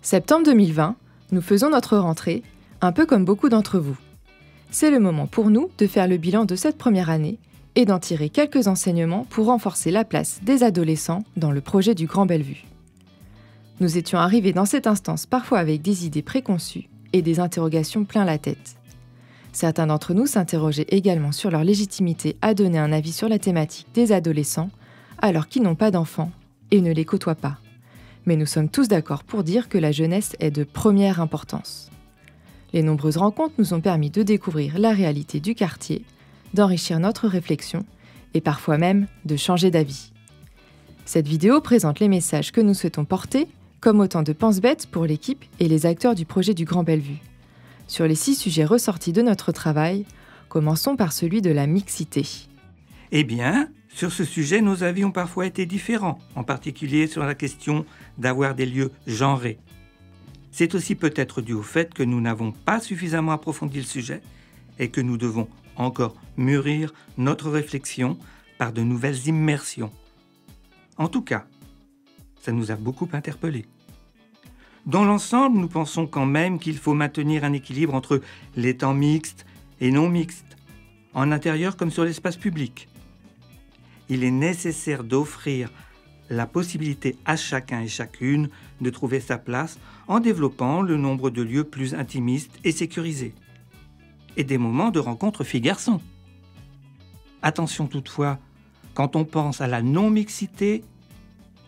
Septembre 2020, nous faisons notre rentrée, un peu comme beaucoup d'entre vous. C'est le moment pour nous de faire le bilan de cette première année et d'en tirer quelques enseignements pour renforcer la place des adolescents dans le projet du Grand Bellevue. Nous étions arrivés dans cette instance parfois avec des idées préconçues et des interrogations plein la tête. Certains d'entre nous s'interrogeaient également sur leur légitimité à donner un avis sur la thématique des adolescents alors qu'ils n'ont pas d'enfants et ne les côtoient pas. Mais nous sommes tous d'accord pour dire que la jeunesse est de première importance. Les nombreuses rencontres nous ont permis de découvrir la réalité du quartier, d'enrichir notre réflexion et parfois même de changer d'avis. Cette vidéo présente les messages que nous souhaitons porter, comme autant de pense-bêtes pour l'équipe et les acteurs du projet du Grand Bellevue. Sur les 6 sujets ressortis de notre travail, commençons par celui de la mixité. Eh bien, sur ce sujet, nos avis ont parfois été différents, en particulier sur la question d'avoir des lieux genrés. C'est aussi peut-être dû au fait que nous n'avons pas suffisamment approfondi le sujet et que nous devons encore mûrir notre réflexion par de nouvelles immersions. En tout cas, ça nous a beaucoup interpellés. Dans l'ensemble, nous pensons quand même qu'il faut maintenir un équilibre entre les temps mixtes et non mixtes, en intérieur comme sur l'espace public. Il est nécessaire d'offrir la possibilité à chacun et chacune de trouver sa place en développant le nombre de lieux plus intimistes et sécurisés, et des moments de rencontre filles-garçons. Attention toutefois, quand on pense à la non-mixité,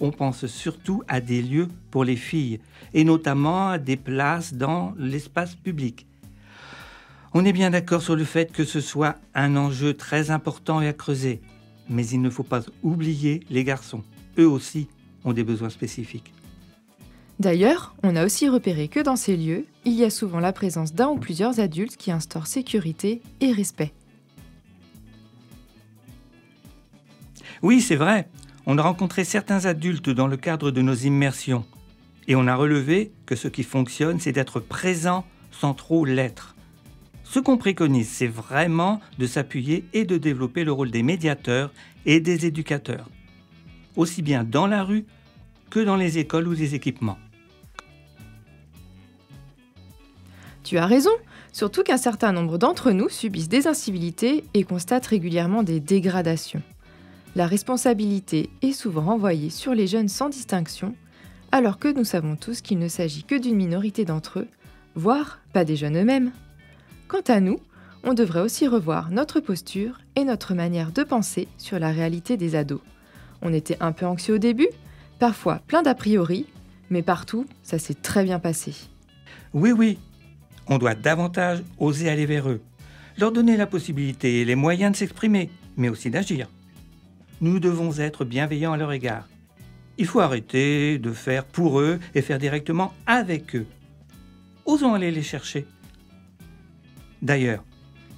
on pense surtout à des lieux pour les filles, et notamment à des places dans l'espace public. On est bien d'accord sur le fait que ce soit un enjeu très important et à creuser, mais il ne faut pas oublier les garçons. Eux aussi ont des besoins spécifiques. D'ailleurs, on a aussi repéré que dans ces lieux, il y a souvent la présence d'un ou plusieurs adultes qui instaurent sécurité et respect. Oui, c'est vrai. On a rencontré certains adultes dans le cadre de nos immersions et on a relevé que ce qui fonctionne, c'est d'être présent sans trop l'être. Ce qu'on préconise, c'est vraiment de s'appuyer et de développer le rôle des médiateurs et des éducateurs, aussi bien dans la rue que dans les écoles ou les équipements. Tu as raison, surtout qu'un certain nombre d'entre nous subissent des incivilités et constatent régulièrement des dégradations. La responsabilité est souvent renvoyée sur les jeunes sans distinction, alors que nous savons tous qu'il ne s'agit que d'une minorité d'entre eux, voire pas des jeunes eux-mêmes. Quant à nous, on devrait aussi revoir notre posture et notre manière de penser sur la réalité des ados. On était un peu anxieux au début, parfois plein d'a priori, mais partout, ça s'est très bien passé. Oui, on doit davantage oser aller vers eux, leur donner la possibilité et les moyens de s'exprimer, mais aussi d'agir. Nous devons être bienveillants à leur égard. Il faut arrêter de faire pour eux et faire directement avec eux. Osons aller les chercher. D'ailleurs,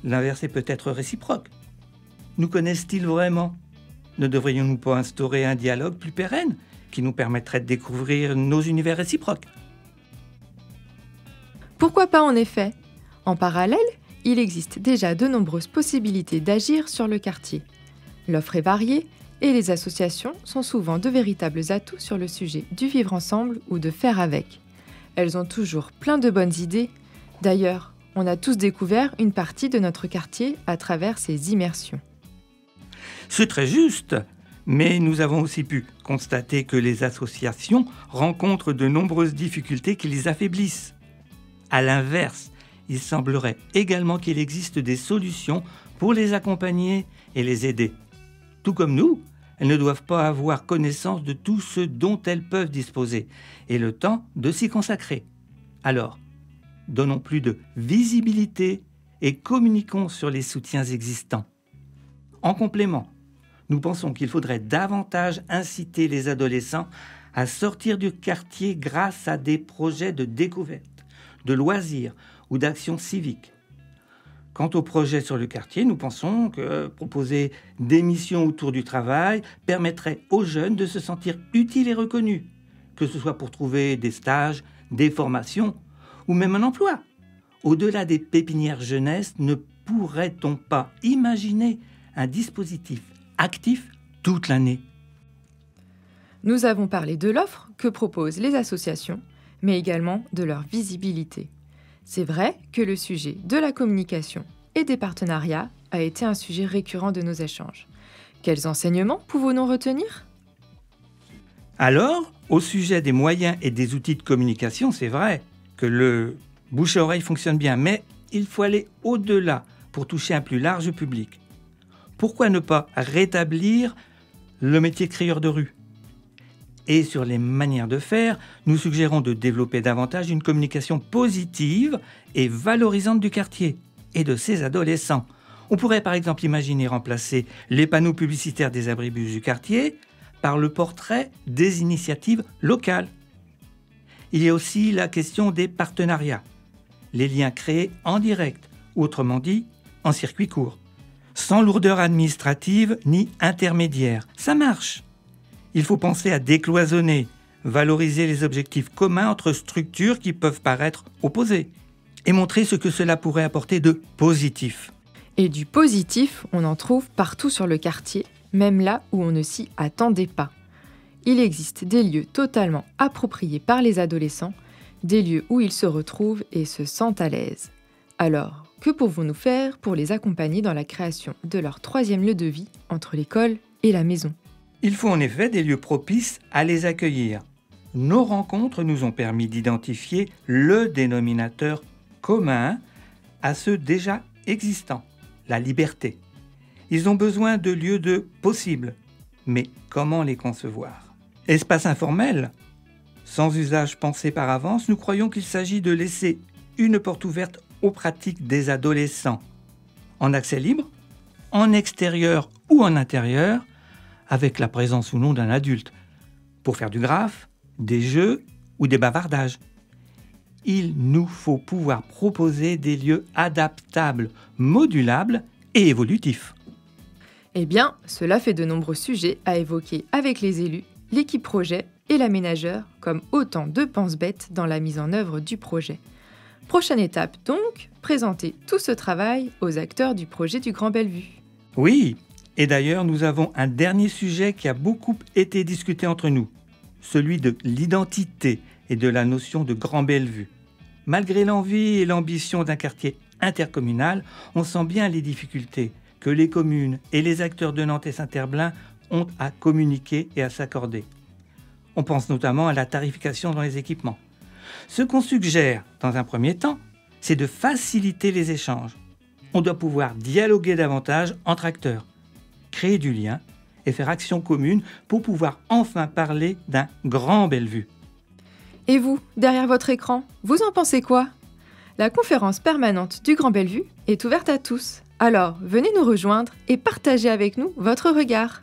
l'inverse est peut-être réciproque. Nous connaissent-ils vraiment ? Ne devrions-nous pas instaurer un dialogue plus pérenne qui nous permettrait de découvrir nos univers réciproques ? Pourquoi pas en effet ? En parallèle, il existe déjà de nombreuses possibilités d'agir sur le quartier. L'offre est variée et les associations sont souvent de véritables atouts sur le sujet du vivre ensemble ou de faire avec. Elles ont toujours plein de bonnes idées. D'ailleurs, on a tous découvert une partie de notre quartier à travers ces immersions. C'est très juste, mais nous avons aussi pu constater que les associations rencontrent de nombreuses difficultés qui les affaiblissent. À l'inverse, il semblerait également qu'il existe des solutions pour les accompagner et les aider. Tout comme nous, elles ne doivent pas avoir connaissance de tout ce dont elles peuvent disposer et le temps de s'y consacrer. Alors, donnons plus de visibilité et communiquons sur les soutiens existants. En complément, nous pensons qu'il faudrait davantage inciter les adolescents à sortir du quartier grâce à des projets de découverte, de loisirs ou d'actions civiques. Quant aux projets sur le quartier, nous pensons que proposer des missions autour du travail permettrait aux jeunes de se sentir utiles et reconnus, que ce soit pour trouver des stages, des formations ou même un emploi. Au-delà des pépinières jeunesse, ne pourrait-on pas imaginer un dispositif actif toute l'année ? Nous avons parlé de l'offre que proposent les associations, mais également de leur visibilité. C'est vrai que le sujet de la communication et des partenariats a été un sujet récurrent de nos échanges. Quels enseignements pouvons-nous retenir ? Alors, au sujet des moyens et des outils de communication, c'est vrai que le bouche-à-oreille fonctionne bien, mais il faut aller au-delà pour toucher un plus large public. Pourquoi ne pas rétablir le métier de crieur de rue ? Et sur les manières de faire, nous suggérons de développer davantage une communication positive et valorisante du quartier et de ses adolescents. On pourrait par exemple imaginer remplacer les panneaux publicitaires des abribus du quartier par le portrait des initiatives locales. Il y a aussi la question des partenariats, les liens créés en direct, ou autrement dit, en circuit court, sans lourdeur administrative ni intermédiaire. Ça marche. Il faut penser à décloisonner, valoriser les objectifs communs entre structures qui peuvent paraître opposées, et montrer ce que cela pourrait apporter de positif. Et du positif, on en trouve partout sur le quartier, même là où on ne s'y attendait pas. Il existe des lieux totalement appropriés par les adolescents, des lieux où ils se retrouvent et se sentent à l'aise. Alors, que pouvons-nous faire pour les accompagner dans la création de leur troisième lieu de vie entre l'école et la maison ? Il faut en effet des lieux propices à les accueillir. Nos rencontres nous ont permis d'identifier le dénominateur commun à ceux déjà existants, la liberté. Ils ont besoin de lieux de possibles, mais comment les concevoir ? Espace informel, sans usage pensé par avance, nous croyons qu'il s'agit de laisser une porte ouverte aux pratiques des adolescents, en accès libre, en extérieur ou en intérieur, avec la présence ou non d'un adulte, pour faire du graphe, des jeux ou des bavardages. Il nous faut pouvoir proposer des lieux adaptables, modulables et évolutifs. Eh bien, cela fait de nombreux sujets à évoquer avec les élus, l'équipe projet et l'aménageur, comme autant de pense-bêtes dans la mise en œuvre du projet. Prochaine étape donc, présenter tout ce travail aux acteurs du projet du Grand Bellevue. Oui, et d'ailleurs nous avons un dernier sujet qui a beaucoup été discuté entre nous, celui de l'identité et de la notion de Grand Bellevue. Malgré l'envie et l'ambition d'un quartier intercommunal, on sent bien les difficultés que les communes et les acteurs de Nantes et Saint-Herblain ont à communiquer et à s'accorder. On pense notamment à la tarification dans les équipements. Ce qu'on suggère, dans un premier temps, c'est de faciliter les échanges. On doit pouvoir dialoguer davantage entre acteurs, créer du lien et faire action commune pour pouvoir enfin parler d'un Grand Bellevue. Et vous, derrière votre écran, vous en pensez quoi ? La conférence permanente du Grand Bellevue est ouverte à tous. Alors, venez nous rejoindre et partagez avec nous votre regard.